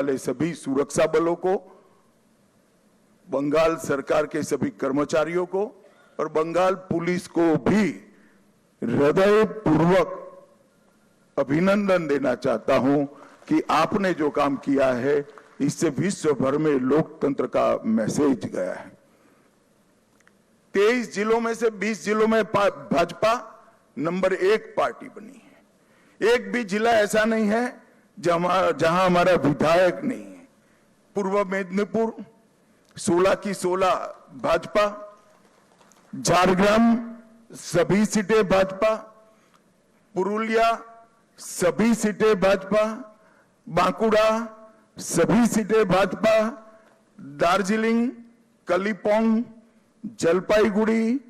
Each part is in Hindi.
वाले सभी सुरक्षा बलों को, बंगाल सरकार के सभी कर्मचारियों को और बंगाल पुलिस को भी हृदयपूर्वक अभिनंदन देना चाहता हूं कि आपने जो काम किया है इससे विश्व भर में लोकतंत्र का मैसेज गया है। 23 जिलों में से 20 जिलों में भाजपा नंबर 1 पार्टी बनी है। एक भी जिला ऐसा नहीं है जहां हमारा विधायक नहीं है। पूर्व मेदिनीपुर 16 की 16 भाजपा, झारग्राम सभी सीटें भाजपा, पुरुलिया सभी सीटें भाजपा, बांकुड़ा सभी सीटें भाजपा, दार्जिलिंग, कलिम्पोंग, जलपाईगुड़ी,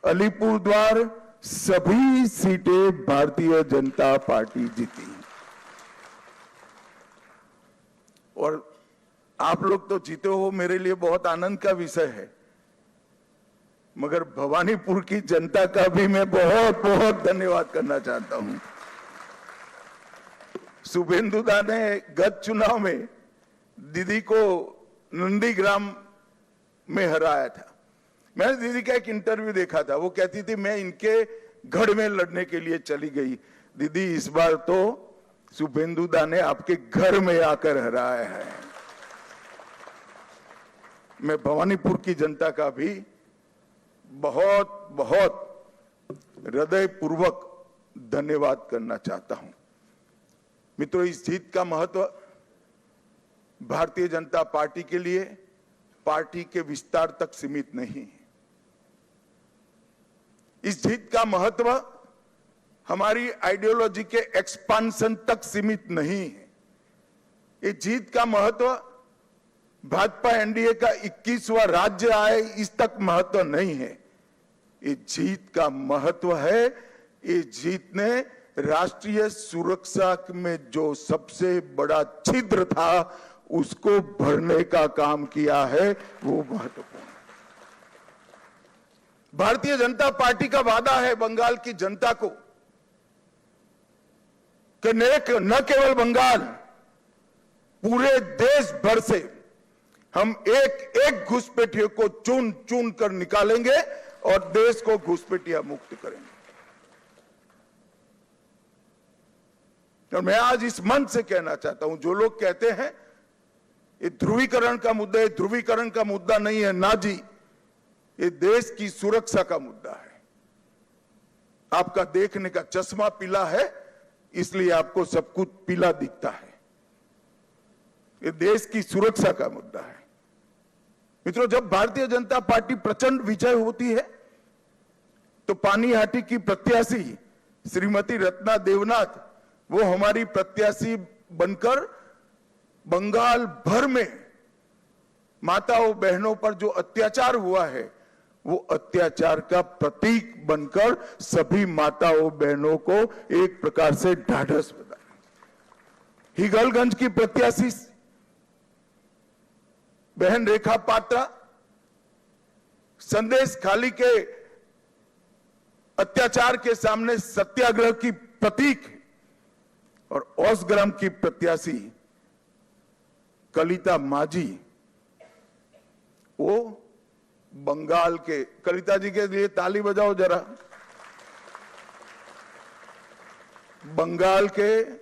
अलीपुरद्वार सभी सीटें भारतीय जनता पार्टी जीती। और आप लोग तो जीते हो, मेरे लिए बहुत आनंद का विषय है, मगर भवानीपुर की जनता का भी मैं बहुत बहुत धन्यवाद करना चाहता हूं। शुभेंदुदा ने गत चुनाव में दीदी को नंदीग्राम में हराया था। मैंने दीदी का एक इंटरव्यू देखा था, वो कहती थी मैं इनके गढ़ में लड़ने के लिए चली गई। दीदी इस बार तो शुभेंदुदा ने आपके घर में आकर हराया है। मैं भवानीपुर की जनता का भी बहुत बहुत हृदयपूर्वक धन्यवाद करना चाहता हूं। मित्रों, इस जीत का महत्व भारतीय जनता पार्टी के लिए पार्टी के विस्तार तक सीमित नहीं है। इस जीत का महत्व हमारी आइडियोलॉजी के एक्सपांशन तक सीमित नहीं है। ये जीत का महत्व भाजपा एनडीए का 21वां राज्य आए इस तक महत्व नहीं है। ये जीत का महत्व है, ये जीत ने राष्ट्रीय सुरक्षा में जो सबसे बड़ा छिद्र था उसको भरने का काम किया है, वो महत्वपूर्ण है। भारतीय जनता पार्टी का वादा है बंगाल की जनता को कि न केवल बंगाल, पूरे देश भर से हम एक एक घुसपैठियों को चुन चुन कर निकालेंगे और देश को घुसपैठिया मुक्त करेंगे। और मैं आज इस मंच से कहना चाहता हूं, जो लोग कहते हैं ये ध्रुवीकरण का मुद्दा है, ध्रुवीकरण का मुद्दा नहीं है ना जी, ये देश की सुरक्षा का मुद्दा है। आपका देखने का चश्मा पीला है, इसलिए आपको सब कुछ पीला दिखता है। ये देश की सुरक्षा का मुद्दा है। मित्रों, जब भारतीय जनता पार्टी प्रचंड विजय होती है तो पानीहाटी की प्रत्याशी श्रीमती रत्ना देवनाथ वो हमारी प्रत्याशी बनकर बंगाल भर में माताओं बहनों पर जो अत्याचार हुआ है वो अत्याचार का प्रतीक बनकर सभी माताओं बहनों को एक प्रकार से ढाढ़स बना। हिगलगंज की प्रत्याशी बहन रेखा पात्रा संदेश खाली के अत्याचार के सामने सत्याग्रह की प्रतीक, और औसग्राम की प्रत्याशी कलिता माझी वो बंगाल के, कलिता जी के लिए ताली बजाओ जरा, बंगाल के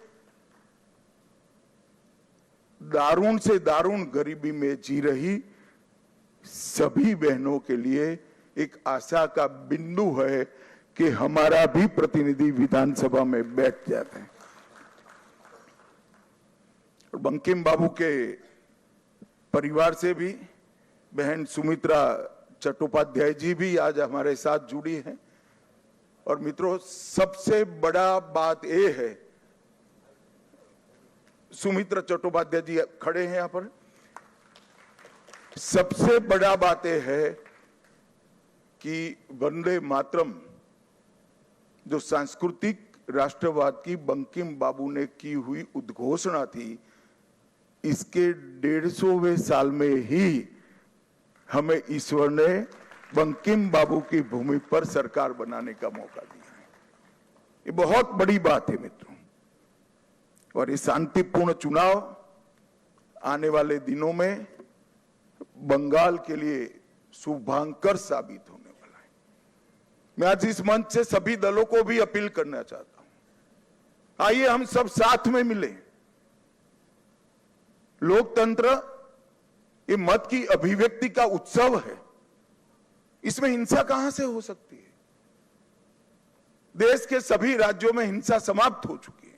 दारुण से दारुण गरीबी में जी रही सभी बहनों के लिए एक आशा का बिंदु है कि हमारा भी प्रतिनिधि विधानसभा में बैठ जाते हैं। और बंकिम बाबू के परिवार से भी बहन सुमित्रा चट्टोपाध्याय जी भी आज हमारे साथ जुड़ी हैं। और मित्रों, सबसे बड़ा बात यह है, सुमित्रा चट्टोपाध्याय जी खड़े हैं यहां पर, सबसे बड़ा बात यह है कि वंदे मातरम जो सांस्कृतिक राष्ट्रवाद की बंकिम बाबू ने की हुई उद्घोषणा थी, इसके 150वें साल में ही हमें ईश्वर ने बंकिम बाबू की भूमि पर सरकार बनाने का मौका दिया है। ये बहुत बड़ी बात है मित्रों। और ये शांतिपूर्ण चुनाव आने वाले दिनों में बंगाल के लिए शुभांकर साबित होने वाला है। मैं आज इस मंच से सभी दलों को भी अपील करना चाहता हूं, आइए हम सब साथ में मिलें। लोकतंत्र ये मत की अभिव्यक्ति का उत्सव है, इसमें हिंसा कहां से हो सकती है? देश के सभी राज्यों में हिंसा समाप्त हो चुकी है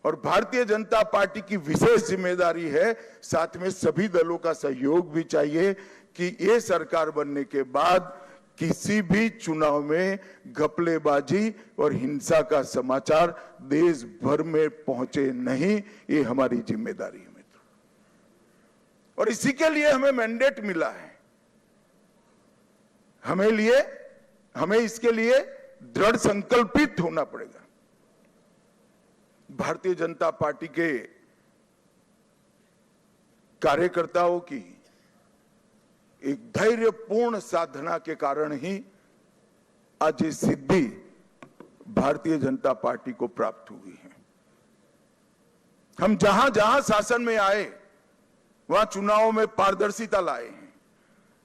और भारतीय जनता पार्टी की विशेष जिम्मेदारी है, साथ में सभी दलों का सहयोग भी चाहिए कि ये सरकार बनने के बाद किसी भी चुनाव में घपलेबाजी और हिंसा का समाचार देश भर में पहुंचे नहीं। ये हमारी जिम्मेदारी है मित्रों, और इसी के लिए हमें मैंडेट मिला है। हमें इसके लिए दृढ़ संकल्पित होना पड़ेगा। भारतीय जनता पार्टी के कार्यकर्ताओं की एक धैर्यपूर्ण साधना के कारण ही आज ये सिद्धि भारतीय जनता पार्टी को प्राप्त हुई है। हम जहां जहां शासन में आए वहां चुनावों में पारदर्शिता लाए हैं।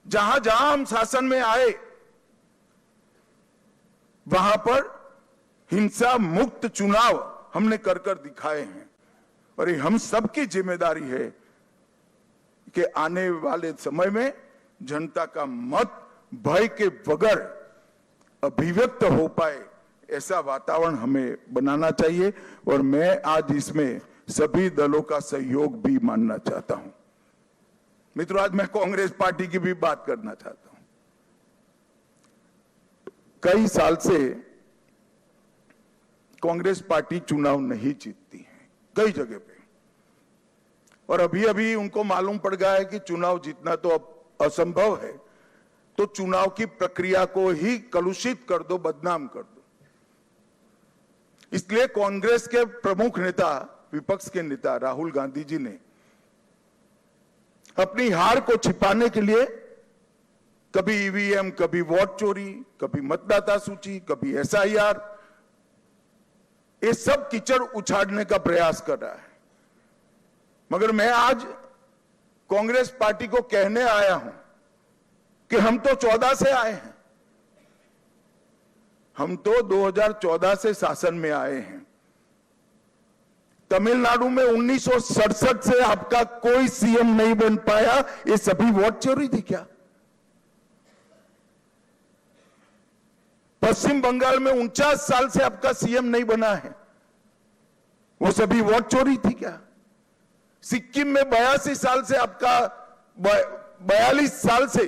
जहां जहां हम शासन में आए वहां पर हिंसा मुक्त चुनाव हमने कर दिखाए हैं, और ये हम सबकी जिम्मेदारी है कि आने वाले समय में जनता का मत भय के बगैर अभिव्यक्त हो पाए, ऐसा वातावरण हमें बनाना चाहिए। और मैं आज इसमें सभी दलों का सहयोग भी मानना चाहता हूं। मित्रों, आज मैं कांग्रेस पार्टी की भी बात करना चाहता हूं। कई साल से कांग्रेस पार्टी चुनाव नहीं जीतती है कई जगह पे, और अभी अभी उनको मालूम पड़ गया है कि चुनाव जीतना तो अब असंभव है, तो चुनाव की प्रक्रिया को ही कलुषित कर दो, बदनाम कर दो। इसलिए कांग्रेस के प्रमुख नेता, विपक्ष के नेता राहुल गांधी जी ने अपनी हार को छिपाने के लिए कभी ईवीएम, कभी वोट चोरी, कभी मतदाता सूची, कभी एसआईआर, ये सब कीचड़ उछाड़ने का प्रयास कर रहा है। मगर मैं आज कांग्रेस पार्टी को कहने आया हूं कि हम तो 14 से आए हैं, हम तो 2014 से शासन में आए हैं। तमिलनाडु में 1967 से आपका कोई सीएम नहीं बन पाया, ये सभी वोट चोरी थी क्या? पश्चिम बंगाल में 49 साल से आपका सीएम नहीं बना है, वो सभी वोट चोरी थी क्या? सिक्किम में 82 साल से आपका 42 साल से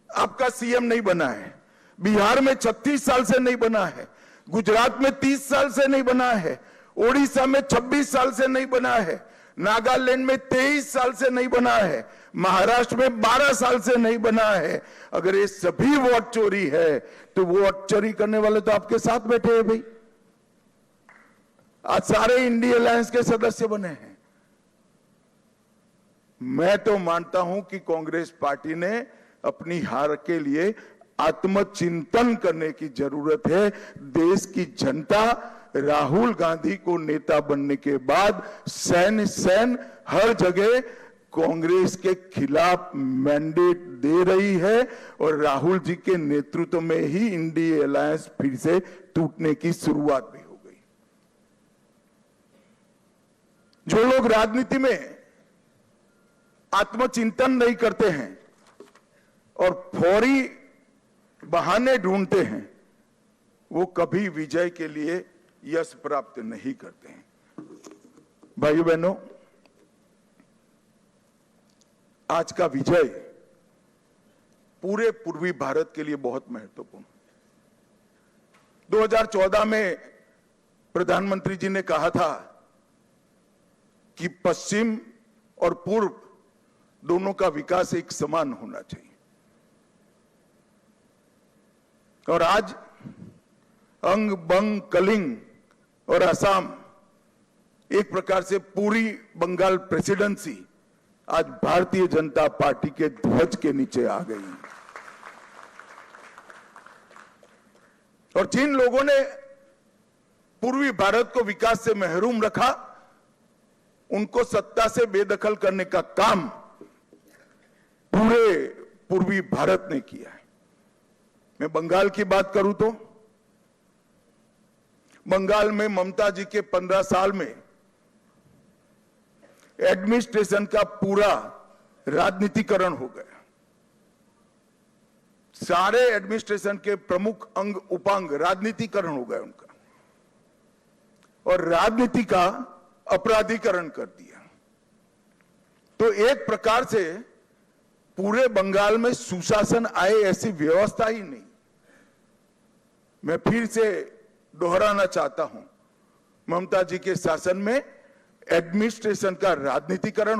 आपका सीएम नहीं बना है, बिहार में 36 साल से नहीं बना है, गुजरात में 30 साल से नहीं बना है, ओडिशा में 26 साल से नहीं बना है, नागालैंड में 23 साल से नहीं बना है, महाराष्ट्र में 12 साल से नहीं बना है। अगर ये सभी वोट चोरी है तो वोट चोरी करने वाले तो आपके साथ बैठे हैं भाई। आज सारे इंडिया अलायंस के सदस्य बने हैं। मैं तो मानता हूं कि कांग्रेस पार्टी ने अपनी हार के लिए आत्मचिंतन करने की जरूरत है। देश की जनता राहुल गांधी को नेता बनने के बाद सैन हर जगह कांग्रेस के खिलाफ मैंडेट दे रही है, और राहुल जी के नेतृत्व में ही इंडिया अलायंस फिर से टूटने की शुरुआत भी हो गई। जो लोग राजनीति में आत्मचिंतन नहीं करते हैं और फौरी बहाने ढूंढते हैं, वो कभी विजय के लिए यश प्राप्त नहीं करते हैं। भाइयों बहनों, आज का विजय पूरे पूर्वी भारत के लिए बहुत महत्वपूर्ण। 2014 में प्रधानमंत्री जी ने कहा था कि पश्चिम और पूर्व दोनों का विकास एक समान होना चाहिए, और आज अंग, बंग, कलिंग और असम, एक प्रकार से पूरी बंगाल प्रेसिडेंसी आज भारतीय जनता पार्टी के ध्वज के नीचे आ गई है। और जिन लोगों ने पूर्वी भारत को विकास से महरूम रखा, उनको सत्ता से बेदखल करने का काम पूरे पूर्वी भारत ने किया है। मैं बंगाल की बात करूं तो बंगाल में ममता जी के 15 साल में एडमिनिस्ट्रेशन का पूरा राजनीतिकरण हो गया। सारे एडमिनिस्ट्रेशन के प्रमुख अंग उपांग राजनीतिकरण हो गए उनका, और राजनीति का अपराधीकरण कर दिया। तो एक प्रकार से पूरे बंगाल में सुशासन आए ऐसी व्यवस्था ही नहीं। मैं फिर से दोहराना चाहता हूं, ममता जी के शासन में एडमिनिस्ट्रेशन का राजनीतिकरण हुआ।